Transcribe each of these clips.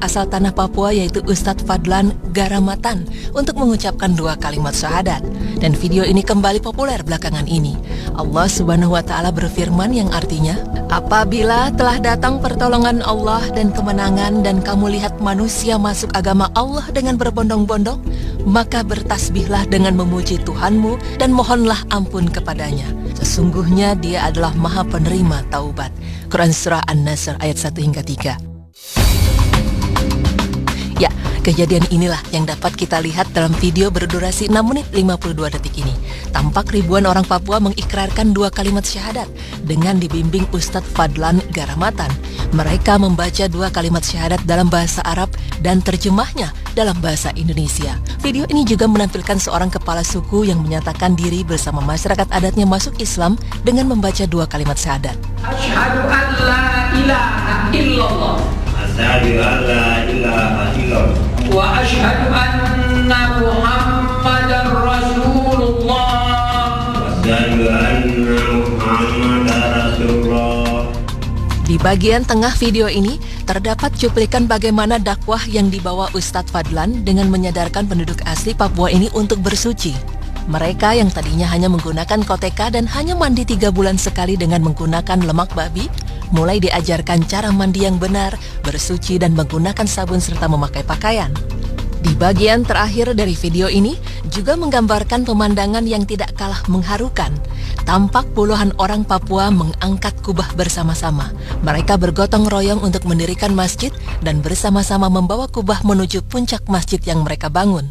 asal tanah Papua yaitu Ustadz Fadlan Garamatan untuk mengucapkan 2 kalimat syahadat. Dan video ini kembali populer belakangan ini. Allah Subhanahu wa Ta'ala berfirman yang artinya, apabila telah datang pertolongan Allah dan kemenangan dan kamu lihat manusia masuk agama Allah dengan berbondong-bondong, maka bertasbihlah dengan memuji Tuhanmu dan mohonlah ampun kepadanya. Sesungguhnya Dia adalah Maha Penerima Taubat. Quran Surah An-Nasr ayat 1 hingga 3. Ya, kejadian inilah yang dapat kita lihat dalam video berdurasi 6 menit 52 detik ini. Tampak ribuan orang Papua mengikrarkan 2 kalimat syahadat dengan dibimbing Ustadz Fadlan Garamatan. Mereka membaca 2 kalimat syahadat dalam bahasa Arab dan terjemahnya dalam bahasa Indonesia. Video ini juga menampilkan seorang kepala suku yang menyatakan diri bersama masyarakat adatnya masuk Islam dengan membaca 2 kalimat syahadat. Asyhadu an la ilaha illallah. Asyhadu an la ilaha illallah. Wa asyhadu anna Muhammadar Rasulullah. Asyhadu anna Muhammadar Rasulullah. Di bagian tengah video ini terdapat cuplikan bagaimana dakwah yang dibawa Ustadz Fadlan dengan menyadarkan penduduk asli Papua ini untuk bersuci. Mereka yang tadinya hanya menggunakan koteka dan hanya mandi 3 bulan sekali dengan menggunakan lemak babi, mulai diajarkan cara mandi yang benar, bersuci dan menggunakan sabun serta memakai pakaian. Di bagian terakhir dari video ini juga menggambarkan pemandangan yang tidak kalah mengharukan. Tampak puluhan orang Papua mengangkat kubah bersama-sama. Mereka bergotong royong untuk mendirikan masjid dan bersama-sama membawa kubah menuju puncak masjid yang mereka bangun.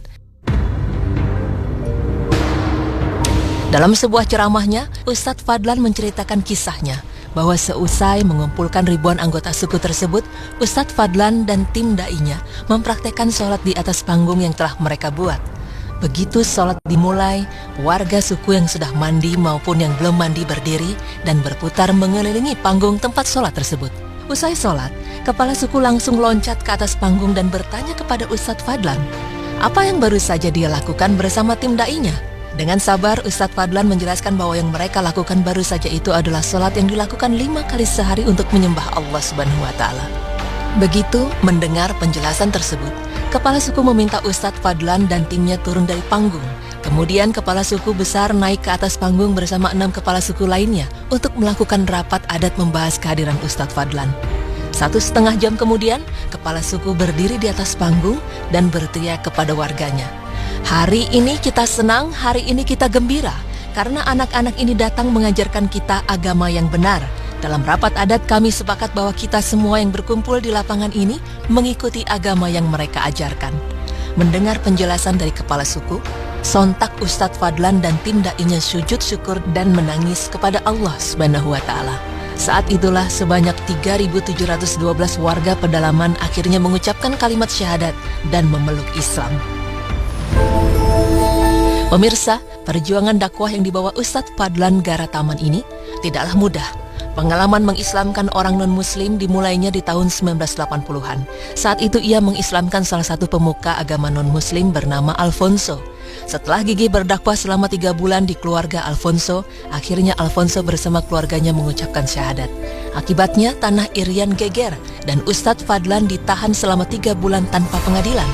Dalam sebuah ceramahnya, Ustadz Fadlan menceritakan kisahnya bahwa seusai mengumpulkan ribuan anggota suku tersebut, Ustadz Fadlan dan tim da'inya mempraktekkan sholat di atas panggung yang telah mereka buat. Begitu sholat dimulai, warga suku yang sudah mandi maupun yang belum mandi berdiri dan berputar mengelilingi panggung tempat sholat tersebut. Usai sholat, kepala suku langsung loncat ke atas panggung dan bertanya kepada Ustadz Fadlan, apa yang baru saja dia lakukan bersama tim da'inya. Dengan sabar, Ustadz Fadlan menjelaskan bahwa yang mereka lakukan baru saja itu adalah sholat yang dilakukan 5 kali sehari untuk menyembah Allah Subhanahu wa Ta'ala. Begitu mendengar penjelasan tersebut, kepala suku meminta Ustadz Fadlan dan timnya turun dari panggung. Kemudian kepala suku besar naik ke atas panggung bersama 6 kepala suku lainnya untuk melakukan rapat adat membahas kehadiran Ustadz Fadlan. 1,5 jam kemudian, kepala suku berdiri di atas panggung dan berteriak kepada warganya, hari ini kita senang, hari ini kita gembira, karena anak-anak ini datang mengajarkan kita agama yang benar. Dalam rapat adat kami sepakat bahwa kita semua yang berkumpul di lapangan ini mengikuti agama yang mereka ajarkan. Mendengar penjelasan dari kepala suku, sontak Ustadz Fadlan dan tim da'inya sujud syukur dan menangis kepada Allah Subhanahu wa Ta'ala. Saat itulah sebanyak 3.712 warga pedalaman akhirnya mengucapkan kalimat syahadat dan memeluk Islam. Pemirsa, perjuangan dakwah yang dibawa Ustadz Fadlan Garamatan ini tidaklah mudah. Pengalaman mengislamkan orang non-muslim dimulainya di tahun 1980-an. Saat itu ia mengislamkan salah satu pemuka agama non-muslim bernama Alfonso. Setelah gigih berdakwah selama 3 bulan di keluarga Alfonso, akhirnya Alfonso bersama keluarganya mengucapkan syahadat. Akibatnya tanah Irian geger dan Ustadz Fadlan ditahan selama 3 bulan tanpa pengadilan.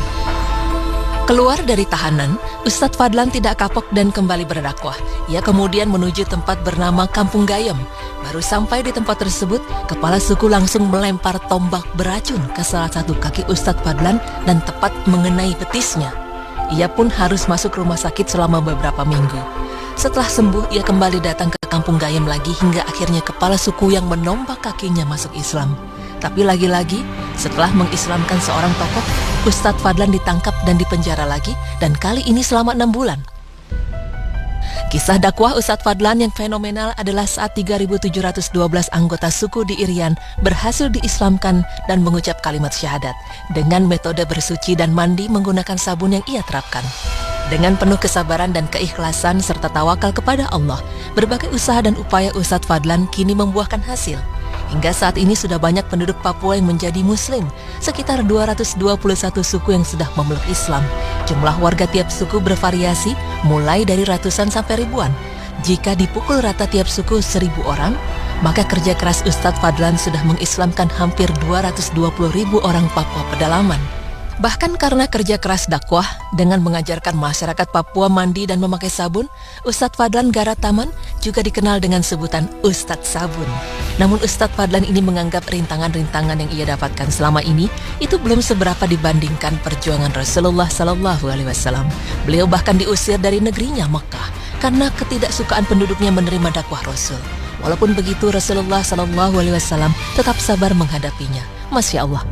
Keluar dari tahanan, Ustadz Fadlan tidak kapok dan kembali berdakwah. Ia kemudian menuju tempat bernama Kampung Gayem. Baru sampai di tempat tersebut, kepala suku langsung melempar tombak beracun ke salah satu kaki Ustadz Fadlan dan tepat mengenai betisnya. Ia pun harus masuk rumah sakit selama beberapa minggu. Setelah sembuh, ia kembali datang ke Kampung Gayem lagi hingga akhirnya kepala suku yang menombak kakinya masuk Islam. Tapi lagi-lagi, setelah mengislamkan seorang tokoh, Ustadz Fadlan ditangkap dan dipenjara lagi, dan kali ini selama 6 bulan. Kisah dakwah Ustadz Fadlan yang fenomenal adalah saat 3.712 anggota suku di Irian berhasil diislamkan dan mengucap kalimat syahadat dengan metode bersuci dan mandi menggunakan sabun yang ia terapkan. Dengan penuh kesabaran dan keikhlasan serta tawakal kepada Allah, berbagai usaha dan upaya Ustadz Fadlan kini membuahkan hasil. Hingga saat ini sudah banyak penduduk Papua yang menjadi Muslim, sekitar 221 suku yang sudah memeluk Islam. Jumlah warga tiap suku bervariasi, mulai dari ratusan sampai ribuan. Jika dipukul rata tiap suku 1.000 orang, maka kerja keras Ustadz Fadlan sudah mengislamkan hampir 220.000 orang Papua pedalaman. Bahkan karena kerja keras dakwah dengan mengajarkan masyarakat Papua mandi dan memakai sabun, Ustadz Fadlan Garataman juga dikenal dengan sebutan Ustadz Sabun. Namun Ustadz Fadlan ini menganggap rintangan-rintangan yang ia dapatkan selama ini itu belum seberapa dibandingkan perjuangan Rasulullah SAW. Beliau bahkan diusir dari negerinya Mekah karena ketidaksukaan penduduknya menerima dakwah Rasul. Walaupun begitu, Rasulullah SAW tetap sabar menghadapinya. Masya Allah.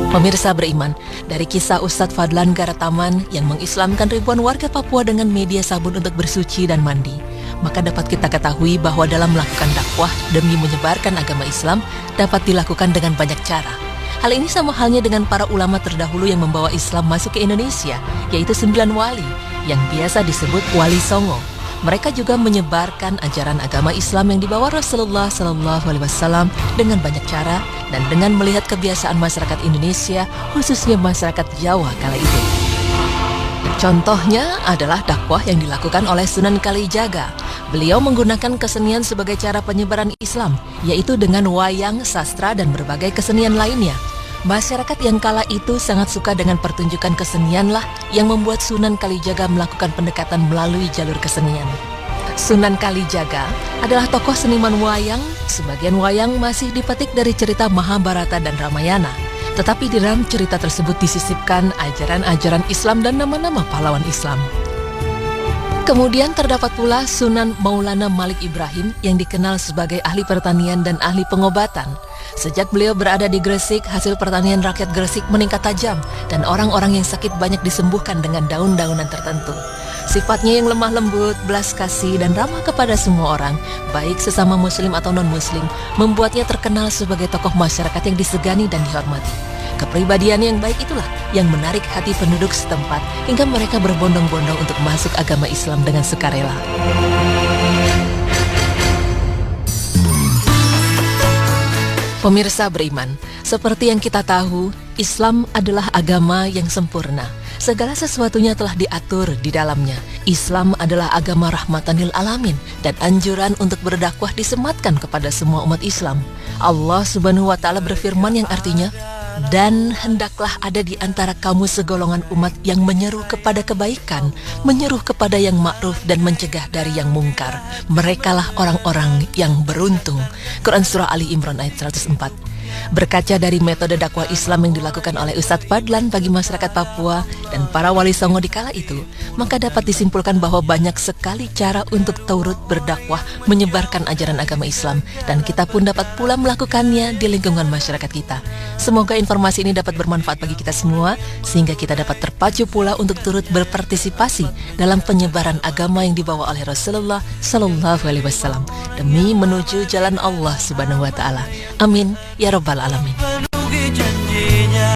Pemirsa beriman, dari kisah Ustadz Fadlan Garataman yang mengislamkan ribuan warga Papua dengan media sabun untuk bersuci dan mandi, maka dapat kita ketahui bahwa dalam melakukan dakwah demi menyebarkan agama Islam dapat dilakukan dengan banyak cara. Hal ini sama halnya dengan para ulama terdahulu yang membawa Islam masuk ke Indonesia, yaitu 9 wali yang biasa disebut Wali Songo. Mereka juga menyebarkan ajaran agama Islam yang dibawa Rasulullah SAW dengan banyak cara dan dengan melihat kebiasaan masyarakat Indonesia, khususnya masyarakat Jawa kala itu. Contohnya adalah dakwah yang dilakukan oleh Sunan Kalijaga. Beliau menggunakan kesenian sebagai cara penyebaran Islam, yaitu dengan wayang, sastra, dan berbagai kesenian lainnya. Masyarakat yang kala itu sangat suka dengan pertunjukan kesenianlah yang membuat Sunan Kalijaga melakukan pendekatan melalui jalur kesenian. Sunan Kalijaga adalah tokoh seniman wayang. Sebagian wayang masih dipetik dari cerita Mahabharata dan Ramayana. Tetapi di dalam cerita tersebut disisipkan ajaran-ajaran Islam dan nama-nama pahlawan Islam. Kemudian terdapat pula Sunan Maulana Malik Ibrahim yang dikenal sebagai ahli pertanian dan ahli pengobatan. Sejak beliau berada di Gresik, hasil pertanian rakyat Gresik meningkat tajam dan orang-orang yang sakit banyak disembuhkan dengan daun-daunan tertentu. Sifatnya yang lemah lembut, belas kasih, dan ramah kepada semua orang, baik sesama muslim atau non-muslim, membuatnya terkenal sebagai tokoh masyarakat yang disegani dan dihormati. Kepribadian yang baik itulah yang menarik hati penduduk setempat hingga mereka berbondong-bondong untuk masuk agama Islam dengan sukarela. Pemirsa beriman, seperti yang kita tahu, Islam adalah agama yang sempurna. Segala sesuatunya telah diatur di dalamnya. Islam adalah agama rahmatan lil alamin dan anjuran untuk berdakwah disematkan kepada semua umat Islam. Allah Subhanahu wa taala berfirman yang artinya, "Dan hendaklah ada di antara kamu segolongan umat yang menyeru kepada kebaikan, menyeru kepada yang ma'ruf dan mencegah dari yang mungkar. Merekalah orang-orang yang beruntung." Quran Surah Ali Imran ayat 104. Berkaca dari metode dakwah Islam yang dilakukan oleh Ustadz Fadlan bagi masyarakat Papua dan para wali songo di kala itu, maka dapat disimpulkan bahwa banyak sekali cara untuk turut berdakwah menyebarkan ajaran agama Islam, dan kita pun dapat pula melakukannya di lingkungan masyarakat kita. Semoga informasi ini dapat bermanfaat bagi kita semua, sehingga kita dapat terpacu pula untuk turut berpartisipasi dalam penyebaran agama yang dibawa oleh Rasulullah SAW demi menuju jalan Allah Subhanahu wa taala. Amin ya rabbal alamin.